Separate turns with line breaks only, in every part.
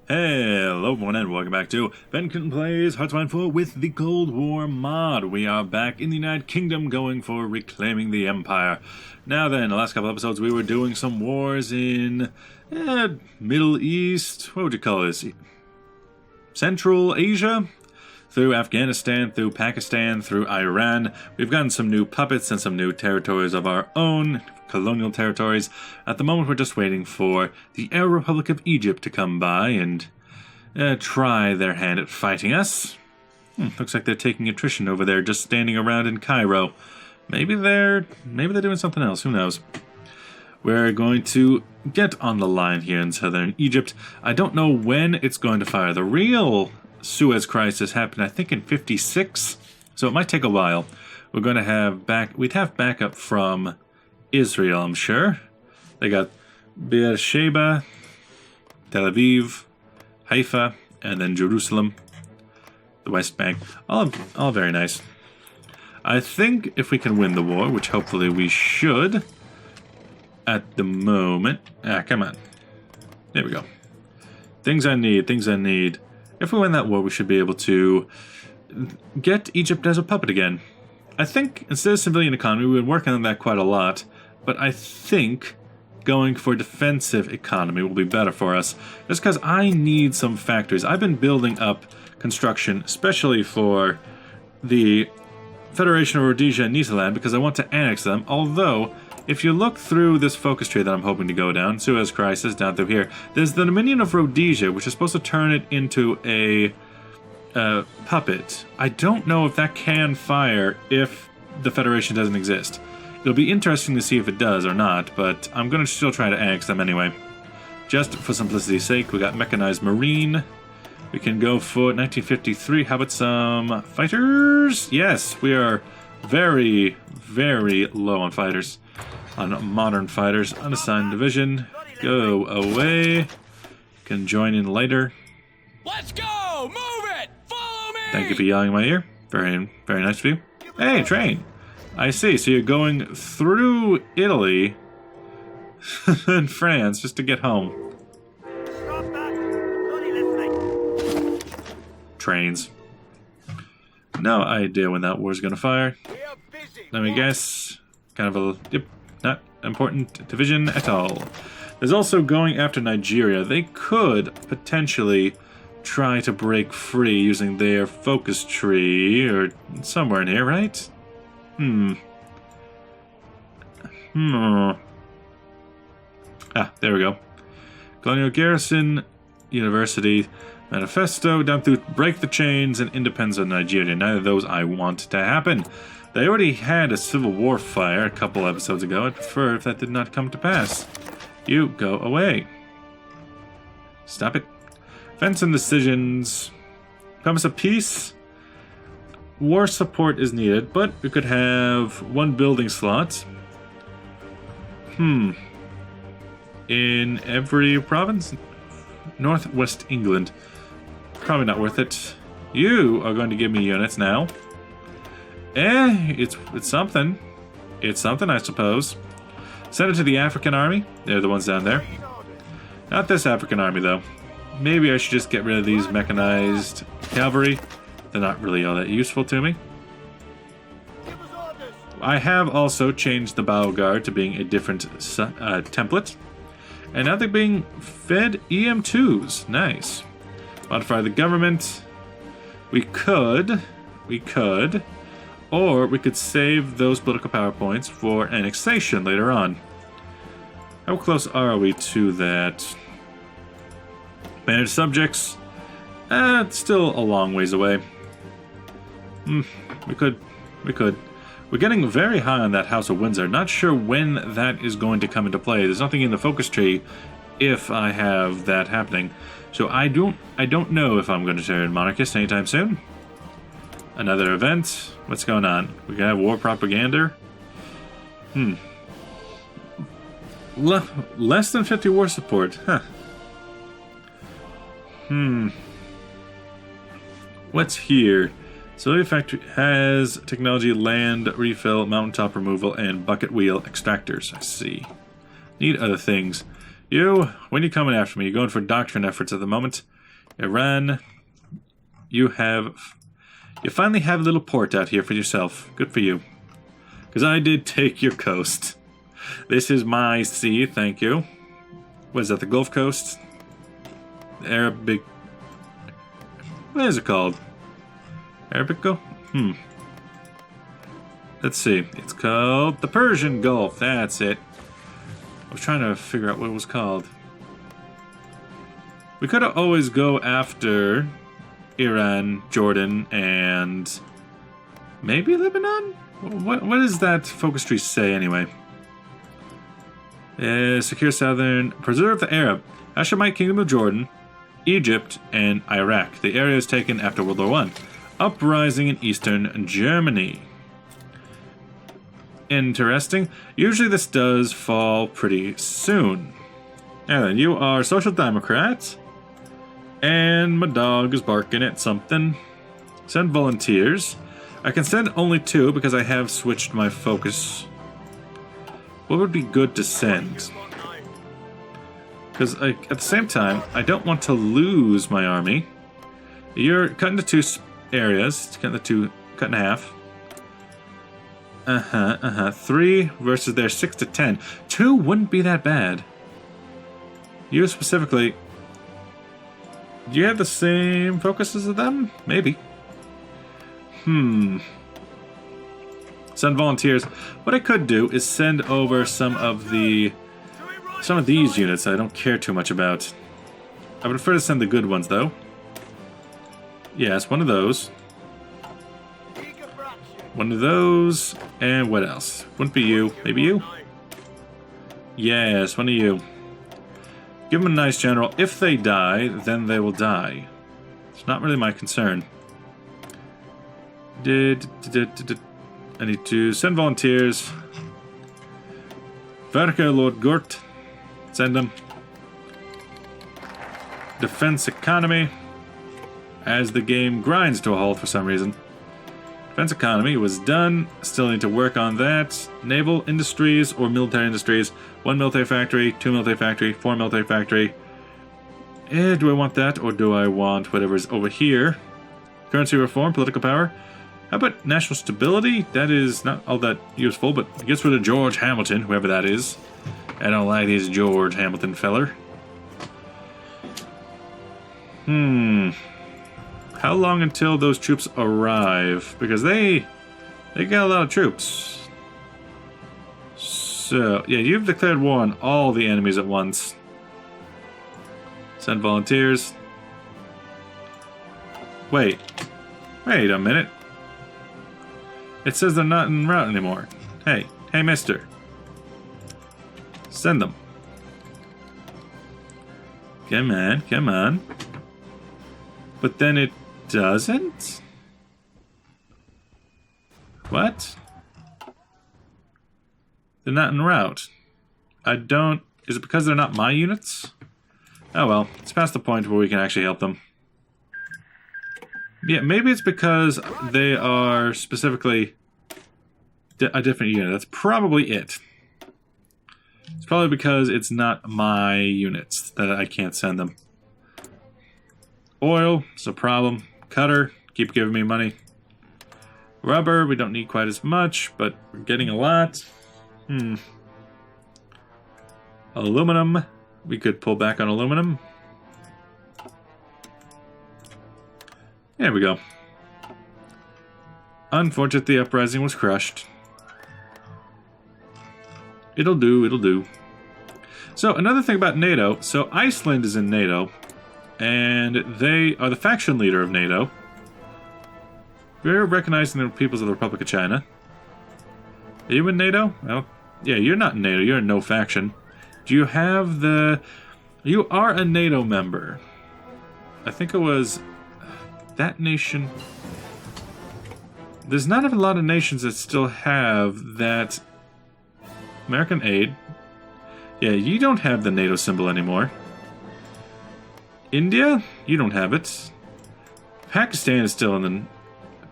Hello everyone and welcome back to Benkin Plays Hoi4 with the Cold War mod. We are back in the United Kingdom going for reclaiming the Empire. Now then, the last couple episodes we were doing some wars in Middle East, what would you call this? Central Asia? Through Afghanistan, through Pakistan, through Iran. We've gotten some new puppets and some new territories of our own, colonial territories. At the moment, we're just waiting for the Arab Republic of Egypt to come by and try their hand at fighting us. Looks like they're taking attrition over there, just standing around in Cairo. Maybe they're doing something else. Who knows? We're going to get on the line here in southern Egypt. I don't know when it's going to fire. The real Suez Crisis happened, I think, in '56, so it might take a while. We're going to have we'd have backup from Israel, I'm sure. They got Beersheba, Tel Aviv, Haifa, and then Jerusalem, the West Bank. All very nice. I think if we can win the war, which hopefully we should, at the moment. Come on. There we go. Things I need. If we win that war, we should be able to get Egypt as a puppet again. I think instead of civilian economy, we've been working on that quite a lot, but I think going for defensive economy will be better for us, just because I need some factories. I've been building up construction, especially for the Federation of Rhodesia and Nyasaland, because I want to annex them, although if you look through this focus tree that I'm hoping to go down, Suez Crisis, down through here, there's the Dominion of Rhodesia, which is supposed to turn it into a puppet. I don't know if that can fire if the Federation doesn't exist. It'll be interesting to see if it does or not, but I'm going to still try to annex them anyway. Just for simplicity's sake, we got Mechanized Marine. We can go for 1953. How about some fighters? Yes, we are very, very low on fighters. On modern fighters. Unassigned division. Go away. Can join in later.
Let's go! Move it! Follow me!
Thank you for yelling in my ear. Very, very nice of you. Hey, train! I see. So you're going through Italy and France just to get home. Trains. No idea when that war's going to fire. Let me guess. Kind of a... Yep. Not important division at all. There's also going after Nigeria. They could potentially try to break free using their focus tree or somewhere in here, right? Ah, there we go. Colonial Garrison, University, Manifesto, down through Break the Chains, and Independence of Nigeria. Neither of those I want to happen. They already had a civil war fire a couple episodes ago. I'd prefer if that did not come to pass. You go away. Stop it. Events and decisions. Promise of peace. War support is needed, but we could have one building slot. In every province? Northwest England. Probably not worth it. You are going to give me units now. It's something. It's something, I suppose. Send it to the African army. They're the ones down there. Not this African army, though. Maybe I should just get rid of these mechanized cavalry. They're not really all that useful to me. I have also changed the Battle Guard to being a different template. And now they're being fed EM2s. Nice. Modify the government. We could... Or we could save those political power points for annexation later on. How close are we to that? Manage subjects? It's still a long ways away. We could. We're getting very high on that House of Windsor. Not sure when that is going to come into play. There's nothing in the focus tree if I have that happening. So I don't know if I'm going to turn monarchist anytime soon. Another event. What's going on? We gonna have war propaganda? Less than 50 war support. Huh. What's here? Solar factory has technology, land refill, mountaintop removal, and bucket wheel extractors. I see. Need other things. You, when you coming after me? You going for doctrine efforts at the moment? Iran, you finally have a little port out here for yourself. Good for you. Because I did take your coast. This is my sea, thank you. What is that, the Gulf Coast? The Arabic... What is it called? Arabico? Let's see. It's called the Persian Gulf. That's it. I was trying to figure out what it was called. We could always go after Iran, Jordan, and maybe Lebanon? What does that focus tree say anyway? Secure southern... Preserve the Arab, Hashemite Kingdom of Jordan, Egypt, and Iraq. The area is taken after World War I. Uprising in eastern Germany. Interesting. Usually this does fall pretty soon. Now then, you are Social Democrats. And my dog is barking at something. Send volunteers. I can send only 2 because I have switched my focus. What would be good to send? Because at the same time, I don't want to lose my army. You're cut into 2 areas. Cut in half. 3 versus their 6 to 10. 2 wouldn't be that bad. You specifically... Do you have the same focus as them? Maybe. Send volunteers. What I could do is send over some of these units I don't care too much about. I would prefer to send the good ones, though. Yes, one of those. One of those. And what else? Wouldn't be you. Maybe you? Yes, one of you. Give them a nice general. If they die, then they will die. It's not really my concern. I need to send volunteers. Verke Lord Gort. Send them. Defense economy. As the game grinds to a halt for some reason. Defense economy was done. Still need to work on that. Naval industries or military industries. 1 military factory, 2 military factory, 4 military factory. Do I want that or do I want whatever's over here? Currency reform, political power. How about national stability? That is not all that useful, but gets rid of George Hamilton, whoever that is. I don't like this George Hamilton feller. How long until those troops arrive? Because they got a lot of troops. So, yeah, you've declared war on all the enemies at once. Send volunteers. Wait a minute. It says they're not en route anymore. Hey, mister. Send them. Come on. But then it doesn't? What? They're not en route. Is it because they're not my units? Oh well, it's past the point where we can actually help them. Yeah, maybe it's because they are specifically a different unit. That's probably it. It's probably because it's not my units that I can't send them. Oil, it's a problem. Cutter, keep giving me money. Rubber, we don't need quite as much, but we're getting a lot. Aluminum, we could pull back on aluminum. There we go. Unfortunately, the uprising was crushed. It'll do. So, another thing about NATO. So, Iceland is in NATO. And they are the faction leader of NATO. We're recognizing the peoples of the Republic of China. Are you in NATO? Well, yeah, you're not in NATO. You're in no faction. Do you have the... You are a NATO member. I think it was... That nation... There's not a lot of nations that still have that... American aid. Yeah, you don't have the NATO symbol anymore. India? You don't have it. Pakistan is still in the...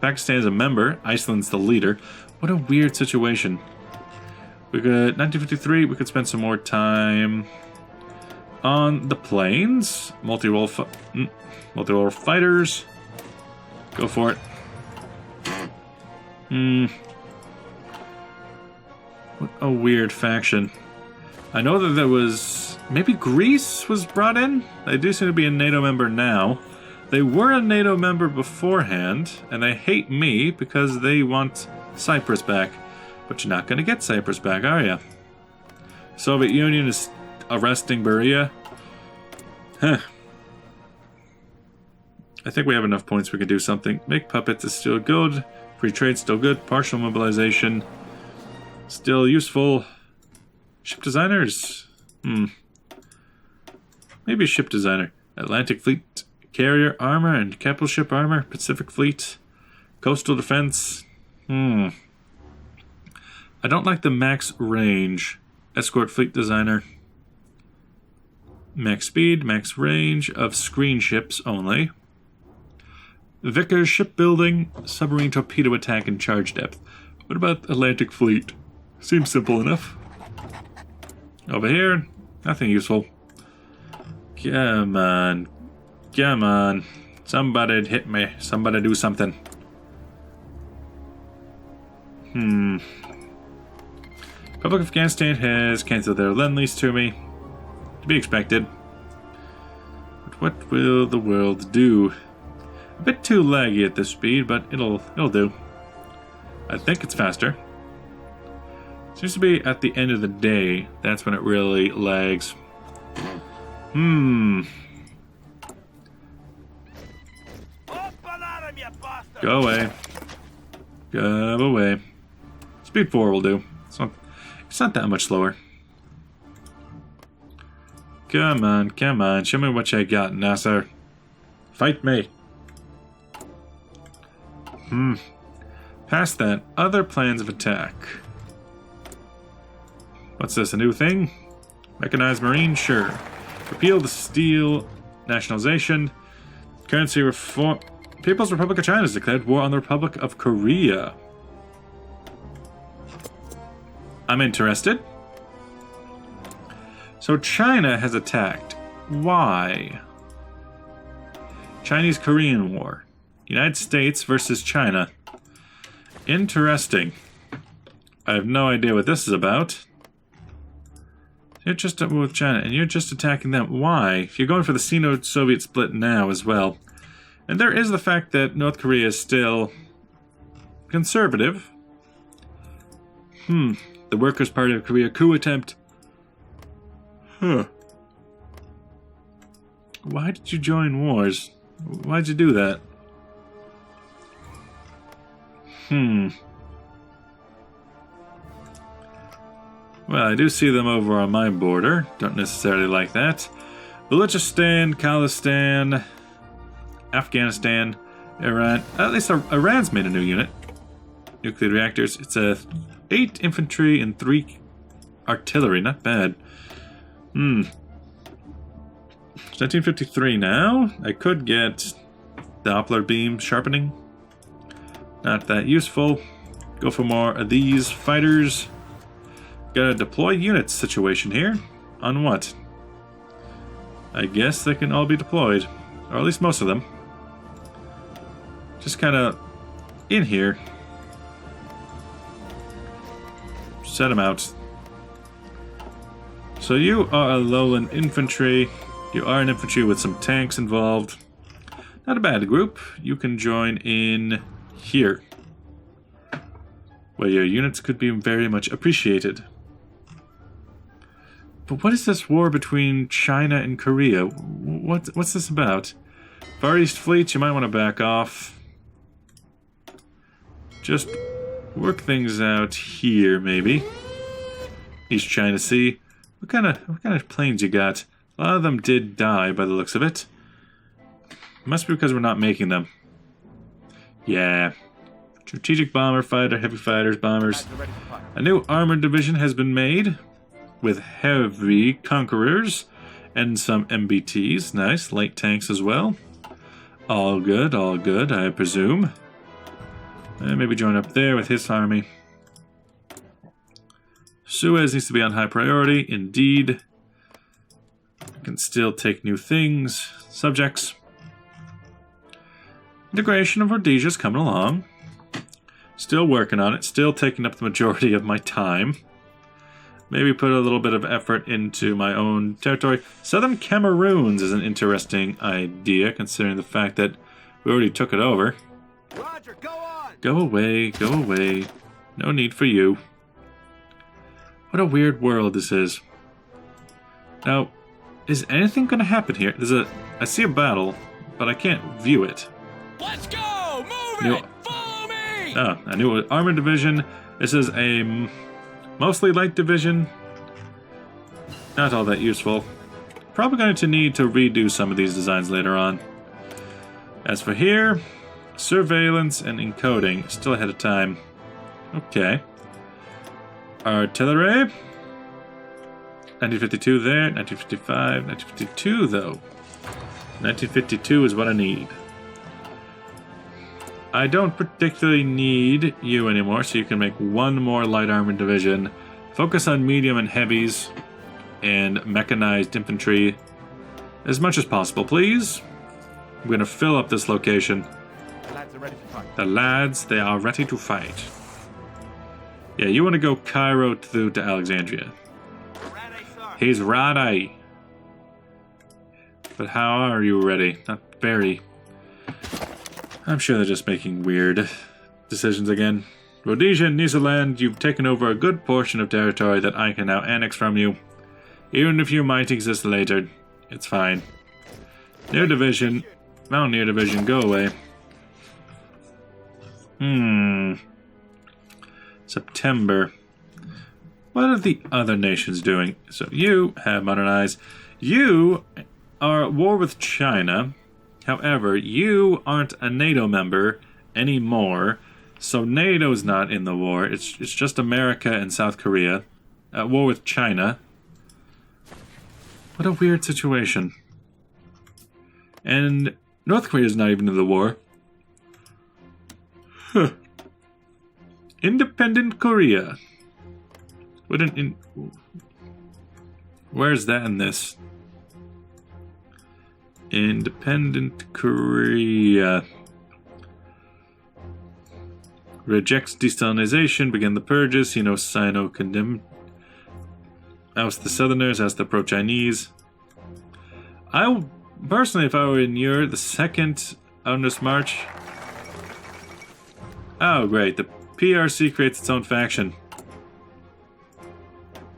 Pakistan is a member. Iceland's the leader. What a weird situation. We could... 1953, we could spend some more time... on the plains. Multi-role fighters. Go for it. What a weird faction. I know that there was... maybe Greece was brought in? They do seem to be a NATO member now. They were a NATO member beforehand, and they hate me because they want Cyprus back. But you're not going to get Cyprus back, are you? Soviet Union is arresting Beria. Huh. I think we have enough points we can do something. Make puppets is still good. Free trade still good. Partial mobilization still useful. Ship designers? Maybe a ship designer. Atlantic Fleet carrier armor and capital ship armor. Pacific Fleet. Coastal defense. I don't like the max range. Escort fleet designer. Max speed, max range of screen ships only. Vickers shipbuilding, submarine torpedo attack and charge depth. What about Atlantic Fleet? Seems simple enough. Over here, nothing useful. Come on. Come on. Somebody hit me. Somebody do something. Republic of Afghanistan has cancelled their lend-lease to me. To be expected. But what will the world do? A bit too laggy at this speed, but it'll do. I think it's faster. Seems to be at the end of the day. That's when it really lags. Go away. Go away. Speed 4 will do. It's not that much slower. Come on, come on. Show me what you got, Nasser. Fight me. Past that, other plans of attack. What's this, a new thing? Mechanized Marine? Sure. Repeal the steel nationalization. Currency reform. People's Republic of China has declared war on the Republic of Korea. I'm interested. So China has attacked. Why? Chinese-Korean War. United States versus China. Interesting. I have no idea what this is about. You're just at war with China, and you're just attacking them. Why? You're going for the Sino-Soviet split now as well. And there is the fact that North Korea is still conservative. The Workers' Party of Korea coup attempt. Why did you join wars? Why'd you do that? Well, I do see them over on my border. Don't necessarily like that. Balochistan, Khalistan, Afghanistan, Iran. At least Iran's made a new unit. Nuclear reactors. It's 8 infantry and 3 artillery. Not bad. 1953 now. I could get Doppler beam sharpening. Not that useful. Go for more of these fighters. Got a deploy units situation here. On what? I guess they can all be deployed. Or at least most of them. Just kind of in here. Set them out. So you are a lowland infantry. You are an infantry with some tanks involved. Not a bad group. You can join in here, where your units could be very much appreciated. But what is this war between China and Korea? What's this about? Far East Fleet, you might want to back off. Just work things out here, maybe. East China Sea. What kind of planes you got? A lot of them did die by the looks of it. Must be because we're not making them. Yeah. Strategic bomber, fighter, heavy fighters, bombers. A new armored division has been made with heavy conquerors and some MBTs. Nice. Light tanks as well. All good, I presume. And maybe join up there with his army. Suez needs to be on high priority, indeed. can still take new things. Subjects. Integration of Rhodesia's coming along. Still working on it. Still taking up the majority of my time. Maybe put a little bit of effort into my own territory. Southern Cameroons is an interesting idea, considering the fact that we already took it over.
Roger, go on.
Go away, go away. No need for you. What a weird world this is. Now, is anything going to happen here? I see a battle, but I can't view it.
Let's go. Move it. Follow me.
Ah, I knew it was armored division. This is a mostly light division. Not all that useful. Probably going to need to redo some of these designs later on. As for here, surveillance and encoding, still ahead of time. Okay. Artillery. 1952 there, 1955, 1952 though. 1952 is what I need. I don't particularly need you anymore, so you can make one more light armored division. Focus on medium and heavies and mechanized infantry as much as possible, please. I'm going to fill up this location.
The lads are ready to fight.
The lads, they are ready to fight. Yeah, you want to go Cairo through to Alexandria.
Ready, sir.
He's ready. But how are you ready? Not very. I'm sure they're just making weird decisions again. Rhodesia and Nyasaland, you've taken over a good portion of territory that I can now annex from you. Even if you might exist later, it's fine. Near Division, Mountaineer Division, go away. September. What are the other nations doing? So you have modernized. You are at war with China. However, you aren't a NATO member anymore, so NATO's not in the war. It's just America and South Korea at war with China. What a weird situation. And North Korea's not even in the war. Huh. Independent Korea. Where's that in this? Independent Korea. Rejects desalinization, begin the purges, Sino condemn. Oust the Southerners, oust the pro-Chinese. Personally, if I were in Europe, the second on this march. Oh, great. The PRC creates its own faction.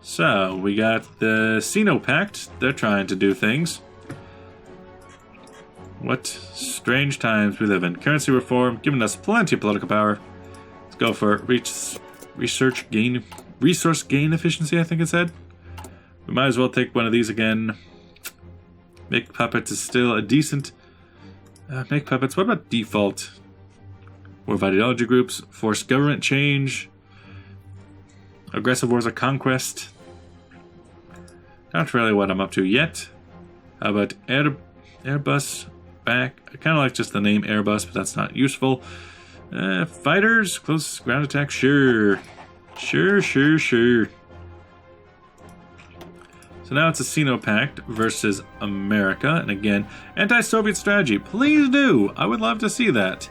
So, we got the Sino Pact. They're trying to do things. What strange times we live in. Currency reform, giving us plenty of political power. Let's go for resource gain efficiency, I think it said. We might as well take one of these again. Make puppets is still a decent... make puppets. What about default? War of ideology groups. Forced government change. Aggressive wars of conquest. Not really what I'm up to yet. How about Airbus back? I kind of like just the name Airbus, but that's not useful. Fighters, close ground attack, sure. Sure. So now it's a Sino Pact versus America. And again, anti-Soviet strategy. Please do. I would love to see that.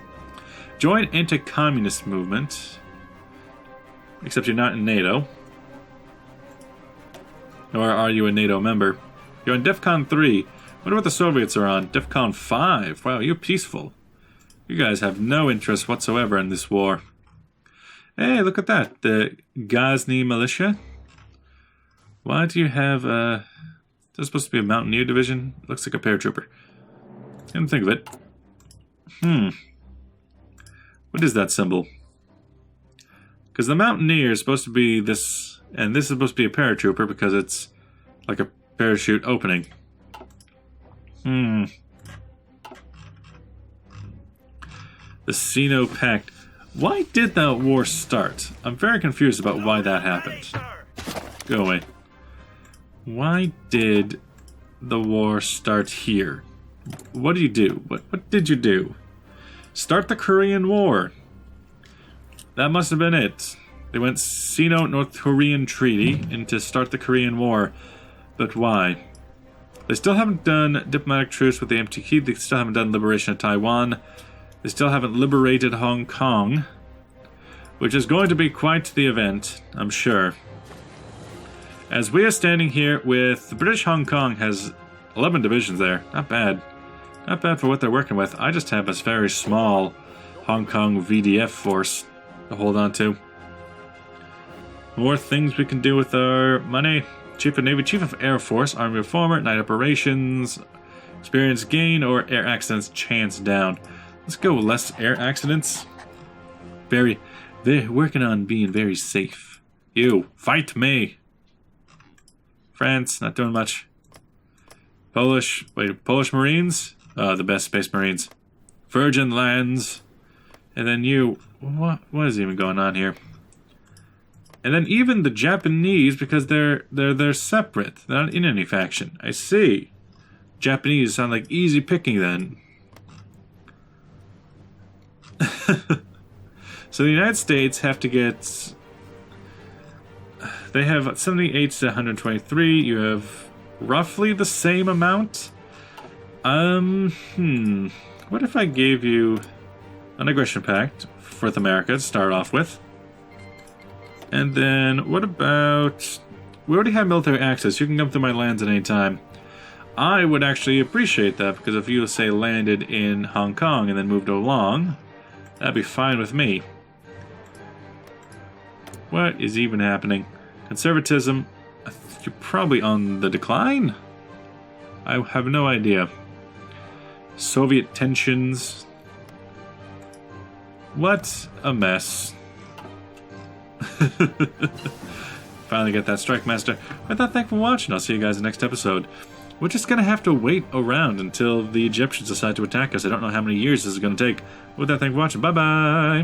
Join anti-communist movement. Except you're not in NATO. Nor are you a NATO member. You're on DEFCON 3. Wonder what the Soviets are on. DEFCON 5. Wow, you're peaceful. You guys have no interest whatsoever in this war. Hey, look at that. The Ghazni militia. Why do you have there's supposed to be a Mountaineer division? Looks like a paratrooper. Didn't think of it. What is that symbol? Because the Mountaineer is supposed to be this, and this is supposed to be a paratrooper because it's like a parachute opening. The Sino Pact. Why did that war start? I'm very confused about why that happened. Go away. Why did the war start here? What did you do? What did you do? Start the Korean War. That must have been it. They went Sino-North Korean treaty and to start the Korean War. But why? They still haven't done diplomatic truce with the MTQ. They still haven't done liberation of Taiwan. They still haven't liberated Hong Kong, which is going to be quite the event, I'm sure. As we are standing here with the British Hong Kong has 11 divisions there. Not bad. Not bad for what they're working with. I just have this very small Hong Kong VDF force to hold on to. More things we can do with our money. Chief of Navy, Chief of Air Force, Army Reformer, Night Operations, Experience Gain, or Air Accidents Chance Down. Let's go less air accidents. They're working on being very safe. You, fight me. France, not doing much. Polish Marines, the best Space Marines. Virgin Lands, and then you, what is even going on here? And then even the Japanese, because they're separate, they're not in any faction. I see. Japanese sound like easy picking then. So the United States have to get. They have 78 to 123. You have roughly the same amount. What if I gave you an aggression pact for North America to start off with? And then what about... We already have military access. You can come through my lands at any time. I would actually appreciate that, because if you, say, landed in Hong Kong and then moved along, that'd be fine with me. What is even happening? Conservatism, you're probably on the decline? I have no idea. Soviet tensions. What a mess. Finally get that Strike Master. With that, thanks for watching. I'll see you guys in the next episode. We're just going to have to wait around until the Egyptians decide to attack us. I don't know how many years this is going to take. With that, thanks for watching. Bye-bye.